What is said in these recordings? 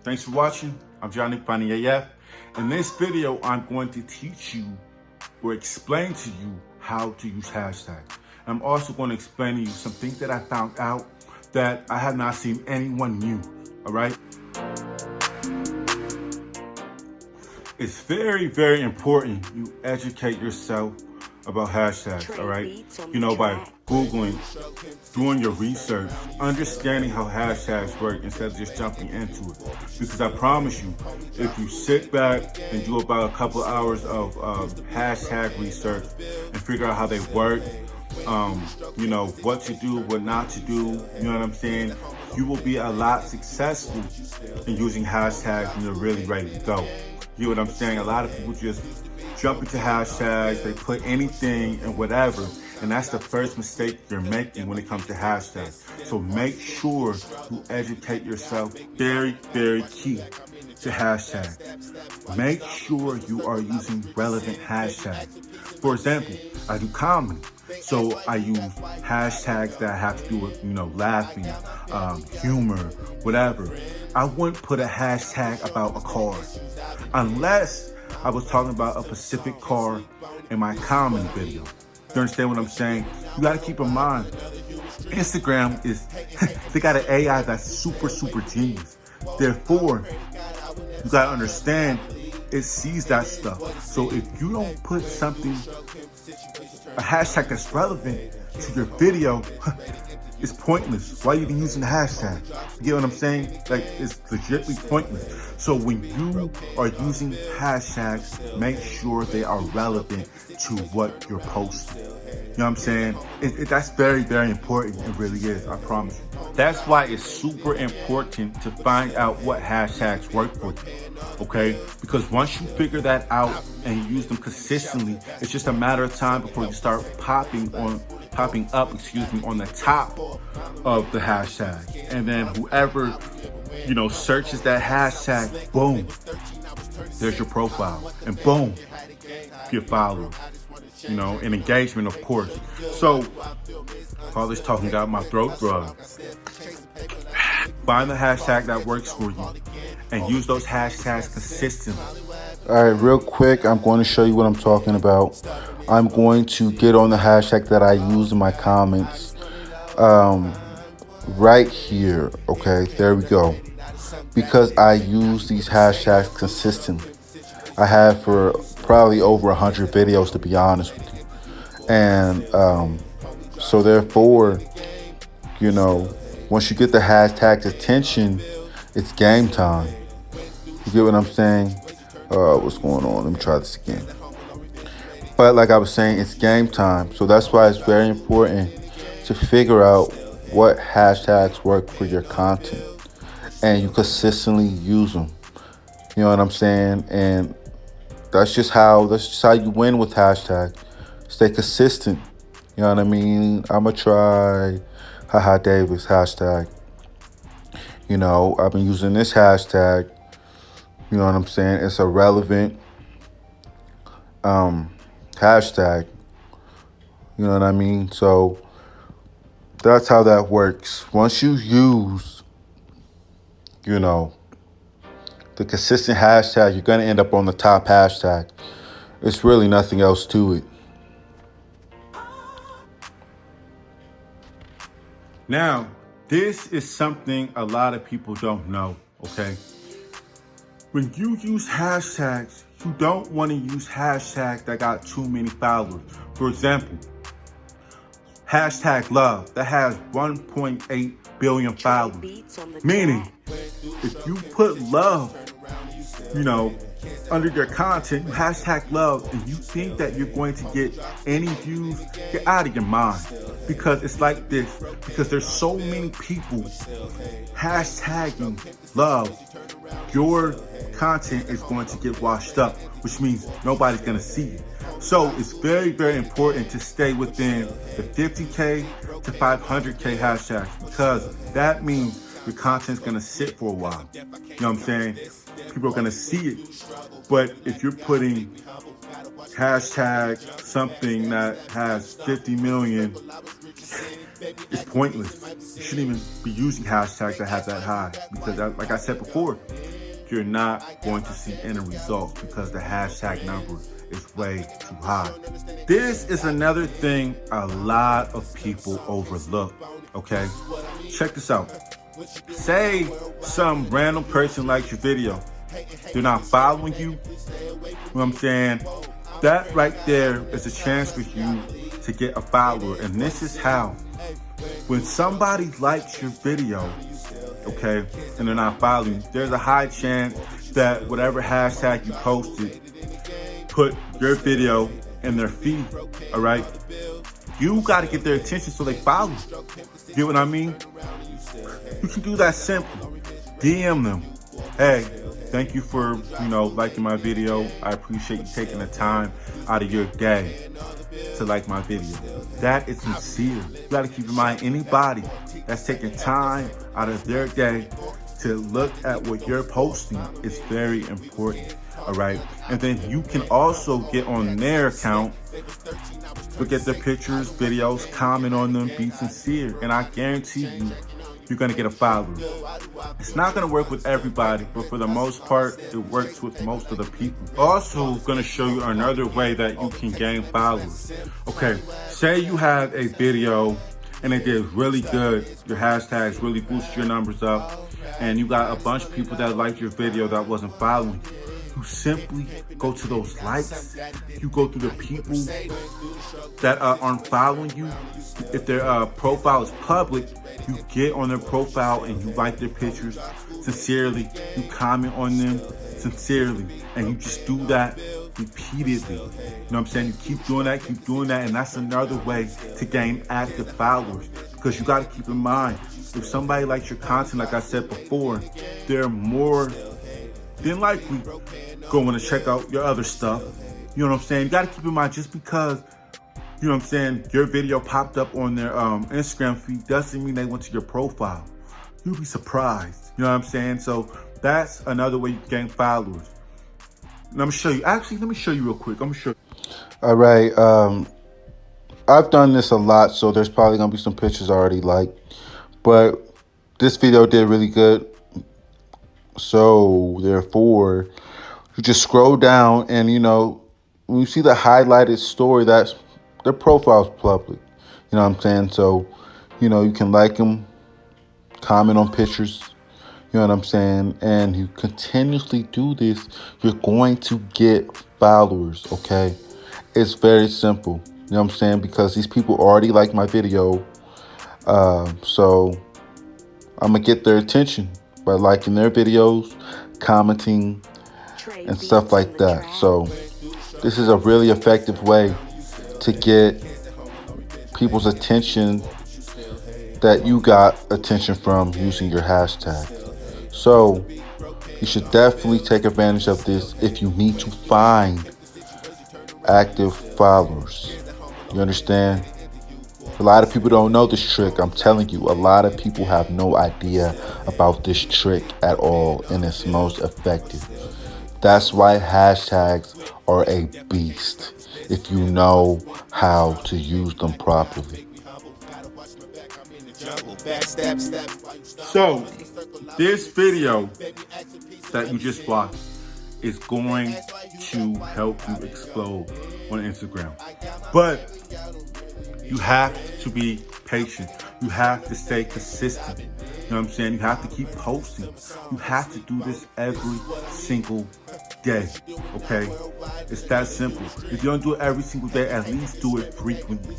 Thanks for watching. I'm Johnny Funny AF. In this video, I'm going to teach you or explain to you how to use hashtags. I'm also going to explain to you some things that I found out that I have not seen anyone use, all right? It's very, very important you educate yourself about hashtags, all right? You know, by Googling, doing your research, understanding how hashtags work instead of just jumping into it. Because I promise you, if you sit back and do about a couple hours of hashtag research and figure out how they work, you know, what to do, what not to do, you know what I'm saying? You will be a lot successful in using hashtags when you're really ready to go. You know what I'm saying? A lot of people just jump into hashtags, they put anything and whatever, and that's the first mistake you're making when it comes to hashtags. So make sure you educate yourself. Very, very key to hashtags. Make sure you are using relevant hashtags. For example, I do comedy, so I use hashtags that have to do with, you know, laughing, humor, whatever. I wouldn't put a hashtag about a car unless I was talking about a specific car in my comedy video. You understand what I'm saying? You gotta keep in mind, Instagram is, they got an AI that's super, super genius. Therefore, you gotta understand, it sees that stuff. So if you don't put something, a hashtag that's relevant to your video, it's pointless. Why are you even using the hashtag? You get what I'm saying? Like, it's legitimately pointless. So when you are using hashtags, make sure they are relevant to what you're posting. You know what I'm saying? That's very, very important. It really is, I promise you. That's why it's super important to find out what hashtags work for you, okay? Because once you figure that out and you use them consistently, it's just a matter of time before you start popping up on the top of the hashtag. And then whoever, you know, searches that hashtag, boom, there's your profile. And boom, your followers, you know, and engagement, of course. So, father's talking about my throat drug. Find the hashtag that works for you and use those hashtags consistently. All right, real quick, I'm going to show you what I'm talking about. I'm going to get on the hashtag that I use in my comments right here. Okay, there we go. Because I use these hashtags consistently. I have for probably over 100 videos, to be honest with you. And so therefore, you know, once you get the hashtag's attention, it's game time. You get what I'm saying? What's going on? Let me try this again. But like I was saying, it's game time. So that's why it's very important to figure out what hashtags work for your content and you consistently use them. You know what I'm saying? And that's just how you win with hashtags. Stay consistent. You know what I mean? I'ma try Haha Davis hashtag. You know, I've been using this hashtag. You know what I'm saying? It's a relevant hashtag. You know what I mean? So that's how that works. Once you use, you know, the consistent hashtag, you're going to end up on the top hashtag. It's really nothing else to it. Now, this is something a lot of people don't know, okay? When you use hashtags, you don't want to use hashtags that got too many followers. For example, hashtag love, that has 1.8 billion followers. Meaning, if you put love, you know, under your content, you hashtag love, and you think that you're going to get any views, get out of your mind. Because it's like this, because there's so many people hashtagging love, your content is going to get washed up, which means nobody's going to see it. So it's very, very important to stay within the 50K to 500K hashtags, because that means your content's going to sit for a while. You know what I'm saying? People are going to see it. But if you're putting hashtag something that has 50 million, it's pointless. You shouldn't even be using hashtags that have that high, because like I said before, you're not going to see any results because the hashtag number is way too high. This is another thing a lot of people overlook, okay? Check this out. Say some random person likes your video. They're not following you. You know what I'm saying? That right there is a chance for you to get a follower. And this is how. When somebody likes your video, okay, and they're not following you, there's a high chance that whatever hashtag you posted put your video in their feed, all right? You got to get their attention so they follow you. You get what I mean? You can do that simple. DM them. Hey, thank you for, liking my video. I appreciate you taking the time out of your day to like my video. That is sincere. You got to keep in mind, anybody that's taking time out of their day to look at what you're posting is very important, all right? And then you can also get on their account, look at their pictures, videos, comment on them, be sincere, and I guarantee you're gonna get a follower. It's not gonna work with everybody, but for the most part, it works with most of the people. Also gonna show you another way that you can gain followers. Okay, say you have a video and it did really good, your hashtags really boost your numbers up, and you got a bunch of people that liked your video that wasn't following you. You simply go to those likes. You go through the people that aren't following you. If their profile is public, you get on their profile and you like their pictures sincerely. You comment on them sincerely. And you just do that repeatedly. You know what I'm saying? You keep doing that, and that's another way to gain active followers. Because you got to keep in mind, if somebody likes your content, like I said before, they're more than likely going to check out your other stuff. You know what I'm saying? You got to keep in mind, just because, you know what I'm saying, your video popped up on their Instagram feed doesn't mean they went to your profile. You'll be surprised. You know what I'm saying? So that's another way you can gain followers. And I'm going to show you. Actually, let me show you real quick. I'm going to show you. All right. I've done this a lot, so there's probably going to be some pictures I already liked. But this video did really good. So therefore, you just scroll down and, when you see the highlighted story, that's their profile's public. You know what I'm saying? So, you can like them, comment on pictures. You know what I'm saying? And you continuously do this, you're going to get followers, okay? It's very simple. You know what I'm saying? Because these people already like my video. So I'm going to get their attention by liking their videos, commenting, and stuff like that. So this is a really effective way to get people's attention that you got attention from using your hashtag. So you should definitely take advantage of this if you need to find active followers. You understand? A lot of people don't know this trick. I'm telling you, a lot of people have no idea about this trick at all, and it's most effective. That's why hashtags are a beast if you know how to use them properly. So this video that you just watched is going to help you explode on Instagram. But you have to be patient. You have to stay consistent. You know what I'm saying? You have to keep posting. You have to do this every single day, okay? It's that simple. If you don't do it every single day, at least do it frequently.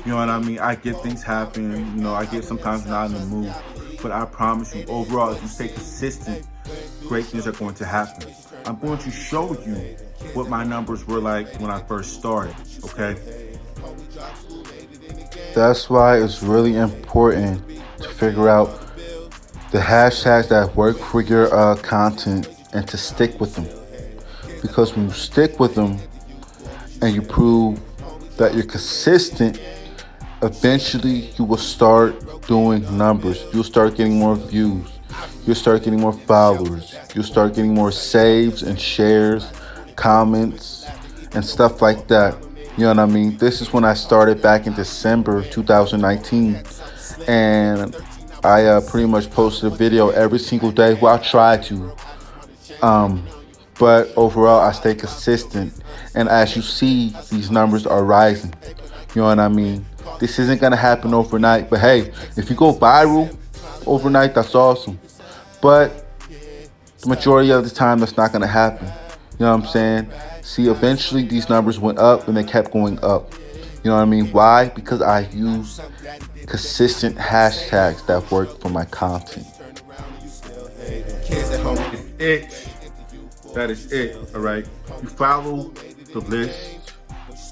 You know what I mean? I get things happen. I get sometimes not in the mood. But I promise you, overall, if you stay consistent, great things are going to happen. I'm going to show you what my numbers were like when I first started, okay? That's why it's really important to figure out the hashtags that work for your content and to stick with them. Because when you stick with them and you prove that you're consistent, eventually you will start doing numbers. You'll start getting more views. You'll start getting more followers. You'll start getting more saves and shares, comments, and stuff like that. You know what I mean? This is when I started back in December 2019. And I pretty much posted a video every single day. Well, I tried to. But overall, I stay consistent. And as you see, these numbers are rising. You know what I mean? This isn't going to happen overnight. But hey, if you go viral overnight, that's awesome. But the majority of the time, that's not going to happen. You know what I'm saying? See, eventually these numbers went up and they kept going up. You know what I mean? Why? Because I use consistent hashtags that work for my content. It. That is it, all right? You follow the list,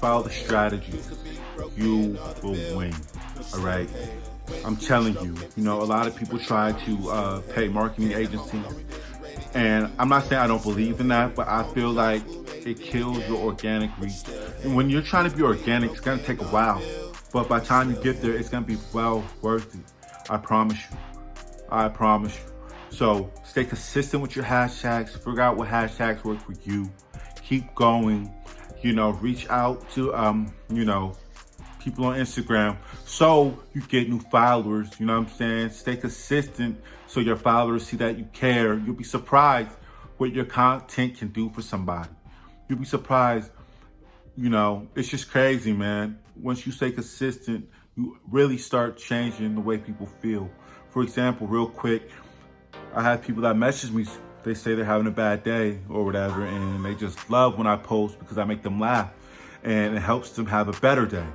follow the strategies, you will win, all right? I'm telling you, you know, a lot of people try to pay marketing agencies, and I'm not saying I don't believe in that, but I feel like it kills your organic reach. And when you're trying to be organic, it's gonna take a while, but by the time you get there, it's gonna be well worth it. I promise you. I promise you. So stay consistent with your hashtags. Figure out what hashtags work for you. Keep going. You know, reach out to you know, people on Instagram so you get new followers. You know what I'm saying? Stay consistent so your followers see that you care. You'll be surprised what your content can do for somebody. You'll be surprised. You know, it's just crazy, man. Once you stay consistent, you really start changing the way people feel. For example, real quick, I have people that message me, they say they're having a bad day or whatever, and they just love when I post because I make them laugh and it helps them have a better day.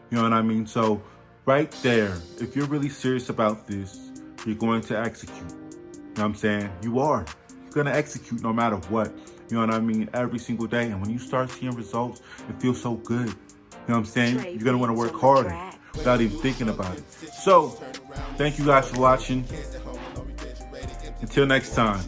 You know what I mean? So right there, if you're really serious about this, you're going to execute. You know what I'm saying? You are. You're going to execute no matter what. You know what I mean? Every single day. And when you start seeing results, it feels so good. You know what I'm saying? You're going to want to work harder without even thinking about it. So thank you guys for watching. Until next time.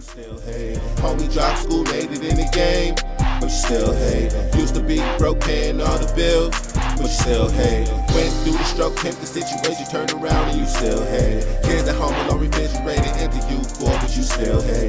Homie dropped school, made it in the game, but you still hate. Used to be broke, paying all the bills, but you still hate. Went through the stroke, pimped the situation, turned around and you still hate. Kids at home alone, refrigerated into you, boy, but you still hate.